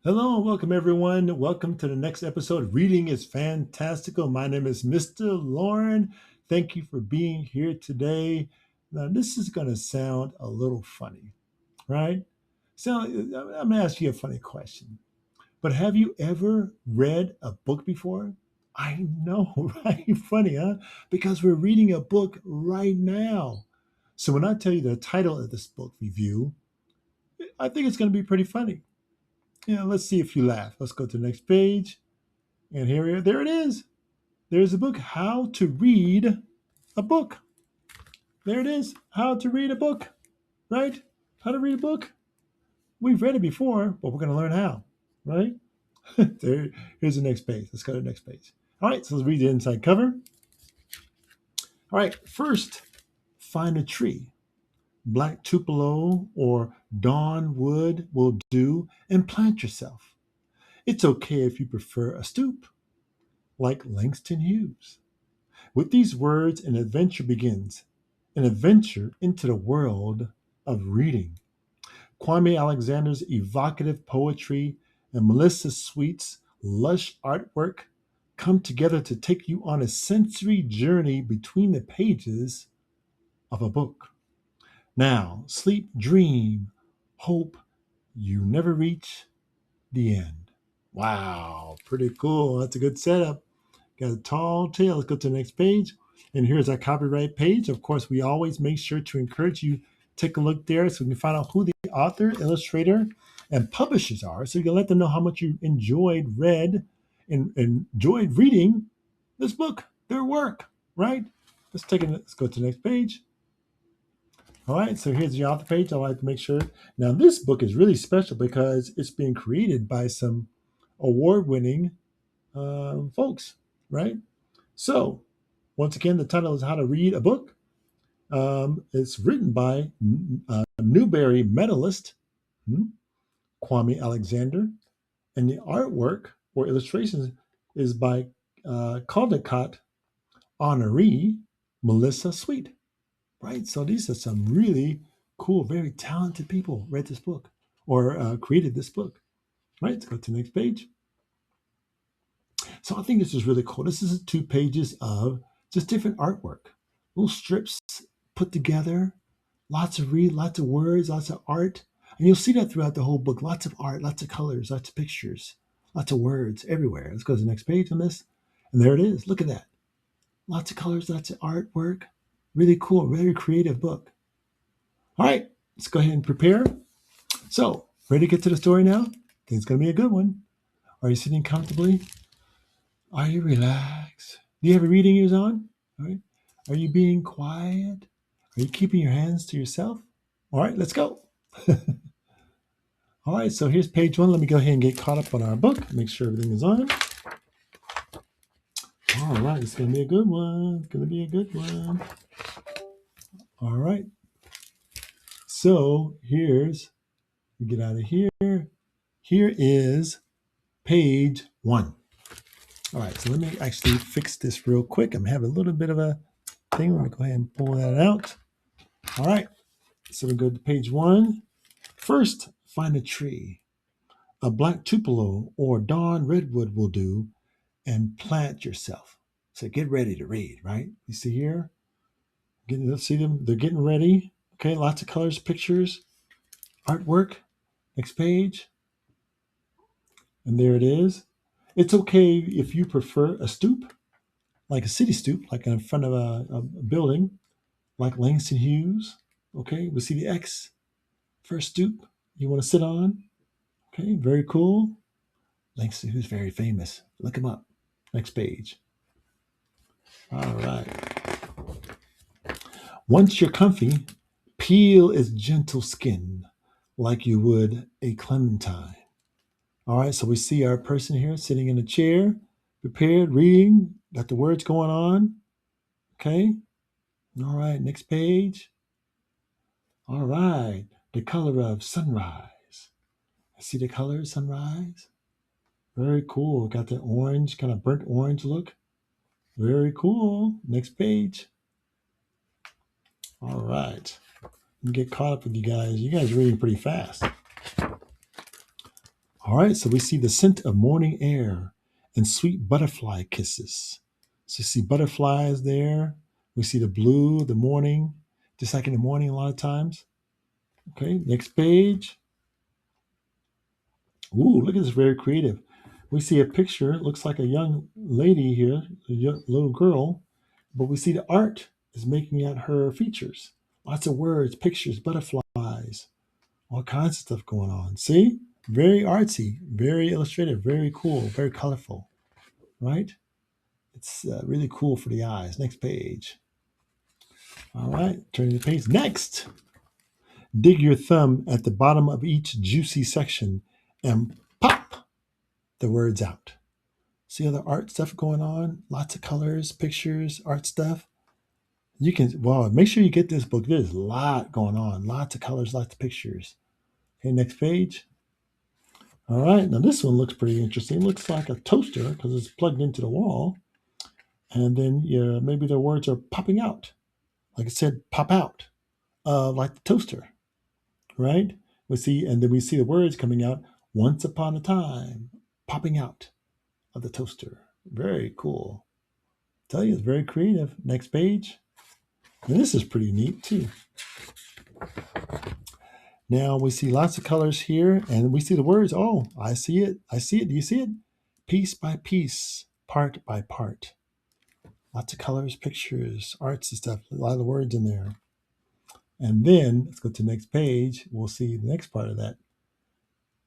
Hello and welcome everyone. Welcome to the next episode of Reading is Fantastical. My name is Mr. Lauren. Thank you for being here today. Now, this is going to sound a little funny, right? So, I'm going to ask you a funny question. But have you ever read a book before? I know, right? Funny, huh? Because we're reading a book right now. So, when I tell you the title of this book review, I think it's going to be pretty funny. Yeah, let's see if you laugh. Let's go to the next page. And there it is. There's a book, How to Read a Book. There it is, How to Read a Book, right? How to read a book. We've read it before, but we're going to learn how, right? Here's the next page. Let's go to the next page. All right, so let's read the inside cover. All right, first, find a tree. Black tupelo or dawn wood will do, and plant yourself. It's okay if you prefer a stoop, like Langston Hughes. With these words, an adventure begins, an adventure into the world of reading. Kwame Alexander's evocative poetry and Melissa Sweet's lush artwork come together to take you on a sensory journey between the pages of a book. Now, sleep, dream, hope you never reach the end. Wow, pretty cool. That's a good setup. Got a tall tale. Let's go to the next page. And here's our copyright page. Of course, we always make sure to encourage you take a look there so we can find out who the author, illustrator, and publishers are. So you can let them know how much you read, and enjoyed reading this book, their work, right? Let's go to the next page. All right, so here's the author page. I like to make sure. Now, this book is really special because it's being created by some award-winning folks, right? So, once again, the title is How to Read a Book. It's written by Newbery Medalist, Kwame Alexander, and the artwork or illustrations is by Caldecott, Honoree, Melissa Sweet, right? So these are some really cool, very talented people read this book or created this book, right? Let's go to the next page. So I think this is really cool. This is 2 pages of just different artwork, little strips put together, lots of words, lots of art. And you'll see that throughout the whole book. Lots of art, lots of colors, lots of pictures, lots of words everywhere. Let's go to the next page on this. And there it is. Look at that. Lots of colors, lots of artwork. Really cool, very creative book. All right, let's go ahead and prepare. So, ready to get to the story now? I think it's going to be a good one. Are you sitting comfortably? Are you relaxed? Do you have your reading ears on? All right. Are you being quiet? Are you keeping your hands to yourself? All right, let's go. All right, so here's page 1. Let me go ahead and get caught up on our book. Make sure everything is on. All right, it's going to be a good one. It's going to be a good one. All right. So get out of here. Here is page 1. All right, so let me actually fix this real quick. I'm having a little bit of a thing. Let me go ahead and pull that out. All right, so we go to page 1. First, find a tree. A black tupelo or dawn redwood will do, and plant yourself. So get ready to read, right? You see here? Let's see them. They're getting ready. Okay, lots of colors, pictures, artwork. Next page. And there it is. It's okay if you prefer a stoop, like a city stoop, like in front of a building, like Langston Hughes. Okay, we see the X for a stoop you want to sit on. Okay, very cool. Langston Hughes, very famous. Look him up. Next page. All right. Once you're comfy, peel its gentle skin like you would a clementine. All right, so we see our person here sitting in a chair, prepared, reading, got the words going on. Okay. All right, next page. All right, the color of sunrise. I see the color of sunrise. Very cool. Got the orange, kind of burnt orange look. Very cool. Next page. All right. Let me get caught up with you guys. You guys are reading pretty fast. All right, so we see the scent of morning air and sweet butterfly kisses. So you see butterflies there. We see the blue, the morning, just like in the morning a lot of times. Okay, next page. Ooh, look at this, very creative. We see a picture, it looks like a young lady here, a little girl, but we see the art is making out her features. Lots of words, pictures, butterflies, all kinds of stuff going on. See? Very artsy, very illustrative, very cool, very colorful, right? It's really cool for the eyes. Next page. All right, turning the page. Next, dig your thumb at the bottom of each juicy section and pop the words out. See all the art stuff going on? Lots of colors, pictures, art stuff. You can, well, make sure you get this book. There's a lot going on. Lots of colors, lots of pictures. Okay, next page. All right, now this one looks pretty interesting. It looks like a toaster because it's plugged into the wall. And then maybe the words are popping out. Like it said, pop out, like the toaster, right? We see, and then we see the words coming out, once upon a time, popping out of the toaster. Very cool. Tell you, it's very creative. Next page. And this is pretty neat too. Now we see lots of colors here, and we see the words. Oh, I see it. I see it. Do you see it? Piece by piece, part by part. Lots of colors, pictures, arts and stuff. A lot of words in there. And then let's go to the next page. We'll see the next part of that.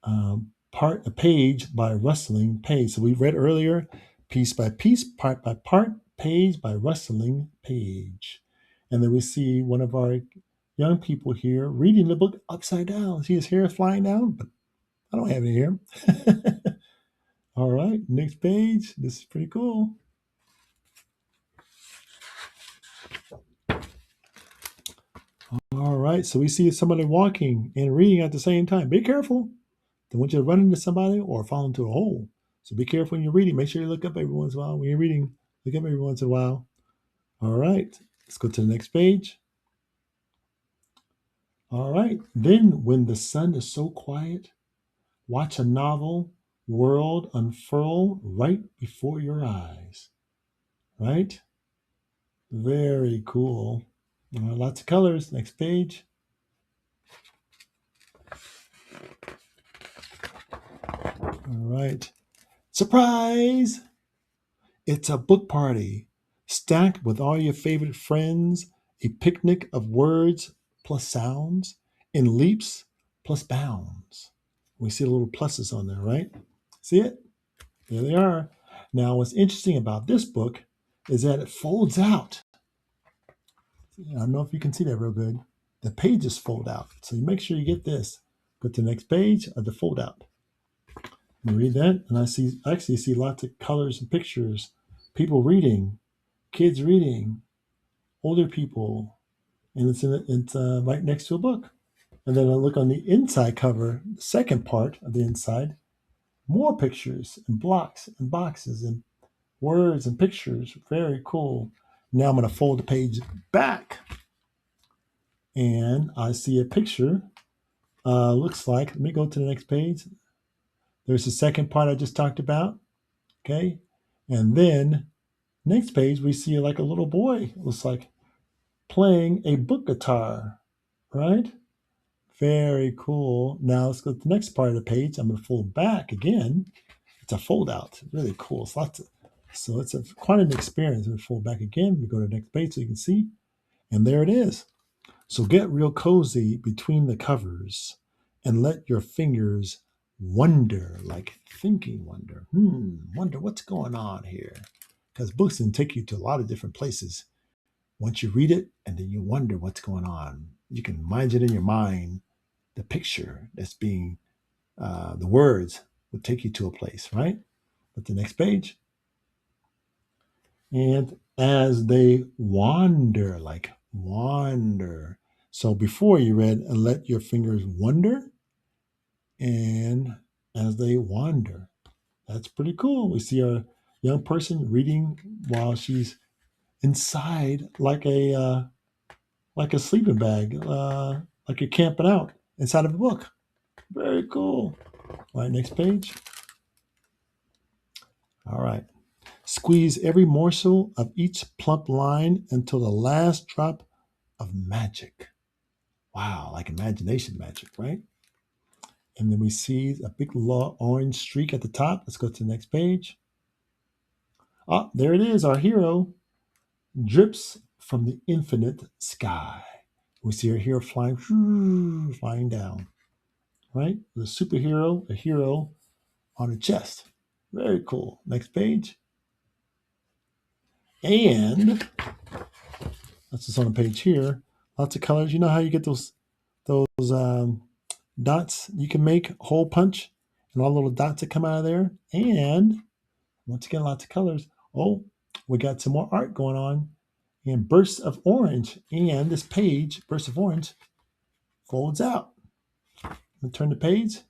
A page by rustling page. So we read earlier, piece by piece, part by part, page by rustling page. And then we see one of our young people here reading the book upside down. See his hair flying down, but I don't have any hair. All right, next page. This is pretty cool. All right, so we see somebody walking and reading at the same time. Be careful. Don't want you to run into somebody or fall into a hole. So be careful when you're reading. Make sure you look up every once in a while. When you're reading, look up every once in a while. All right, let's go to the next page. All right, then when the sun is so quiet, watch a novel world unfurl right before your eyes. Right? Very cool. Lots of colors. Next page. All right. Surprise! It's a book party stacked with all your favorite friends, a picnic of words plus sounds, and leaps plus bounds. We see the little pluses on there, right? See it? There they are. Now, what's interesting about this book is that it folds out. I don't know if you can see that real good. The pages fold out. So you make sure you get this. Go to the next page of the fold out. You read that, and I actually see lots of colors and pictures, people reading, kids reading, older people, and it's right next to a book. And then I look on the inside cover, the second part of the inside, more pictures and blocks and boxes and words and pictures. Very cool. Now I'm going to fold the page back, and I see a picture. Looks like, let me go to the next page. There's the second part I just talked about. Okay. And then next page, we see like a little boy, looks like, playing a book guitar, right? Very cool. Now let's go to the next part of the page. I'm going to fold back again. It's a fold out. Really cool. So it's quite an experience. I'm going to fold back again. We go to the next page so you can see. And there it is. So get real cozy between the covers and let your fingers wonder, like thinking wonder. Wonder what's going on here. Because books can take you to a lot of different places. Once you read it, and then you wonder what's going on. You can imagine in your mind the picture that's being, the words would take you to a place, right? But the next page. And as they wander, like wander. So before you read, and let your fingers wonder, and as they wander. That's pretty cool. We see a young person reading while she's inside like a sleeping bag, like you're camping out inside of a book. Very cool. All right, next page. All right. Squeeze every morsel of each plump line until the last drop of magic. Wow, like imagination magic, right? And then we see a big orange streak at the top. Let's go to the next page. Ah, there it is, our hero. Drips from the infinite sky. We see our hero flying down, right? The superhero, a hero on a chest. Very cool. Next page. And that's just on the page here. Lots of colors. You know how you get those dots you can make hole punch and all the little dots that come out of there. And once again, lots of colors. Oh, we got some more art going on. And bursts of orange. And this page, bursts of orange, folds out. And turn the page.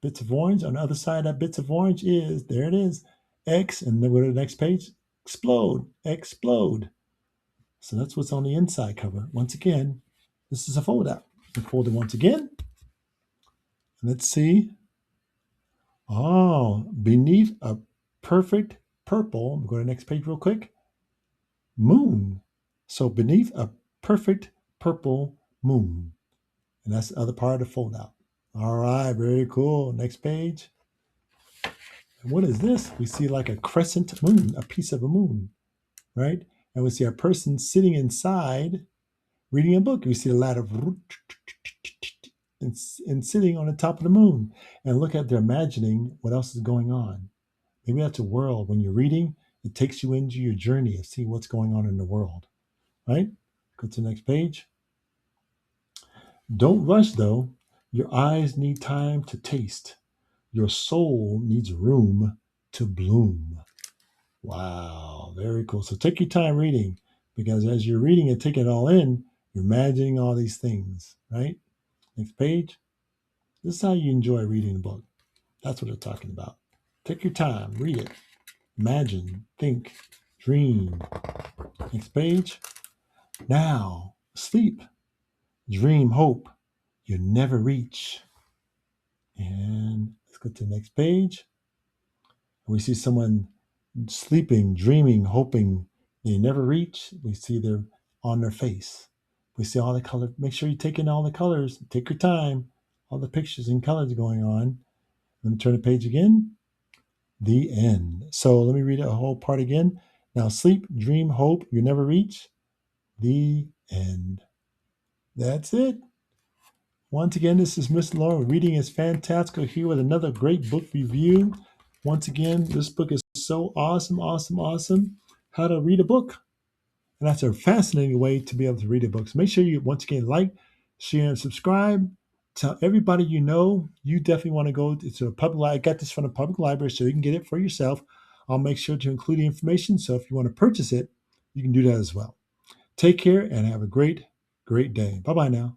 Bits of orange. On the other side of that bits of orange is, there it is, X. And then go to the next page. Explode. Explode. So that's what's on the inside cover. Once again, this is a fold out. We fold it once again. Let's see. Oh, beneath a perfect purple, go to the next page real quick. Moon. So beneath a perfect purple moon. And that's the other part of the fold out. All right, very cool. Next page. And what is this? We see like a crescent moon, a piece of a moon, right? And we see a person sitting inside reading a book. We see a ladder and sitting on the top of the moon. And look at they're imagining what else is going on. Maybe that's a world. When you're reading, it takes you into your journey of seeing what's going on in the world, right? Go to the next page. Don't rush, though. Your eyes need time to taste. Your soul needs room to bloom. Wow, very cool. So take your time reading, because as you're reading and taking it all in, you're imagining all these things, right? Next page. This is how you enjoy reading a book. That's what they're talking about. Take your time, read it. Imagine, think, dream. Next page. Now, sleep, dream, hope you never reach. And let's go to the next page. We see someone sleeping, dreaming, hoping they never reach. We see they're on their face. We see all the color. Make sure you take in all the colors. Take your time. All the pictures and colors going on. Let me turn the page again. The end. So let me read it a whole part again. Now, sleep, dream, hope you never reach. The end. That's it. Once again, this is Mr. Lauren. Reading is Fantastical here with another great book review. Once again, this book is so awesome, awesome, awesome. How to read a book. And that's a fascinating way to be able to read a book. So make sure you, once again, like, share, and subscribe. Tell everybody you know. You definitely want to go to a public library. I got this from a public library, so you can get it for yourself. I'll make sure to include the information. So if you want to purchase it, you can do that as well. Take care and have a great, great day. Bye-bye now.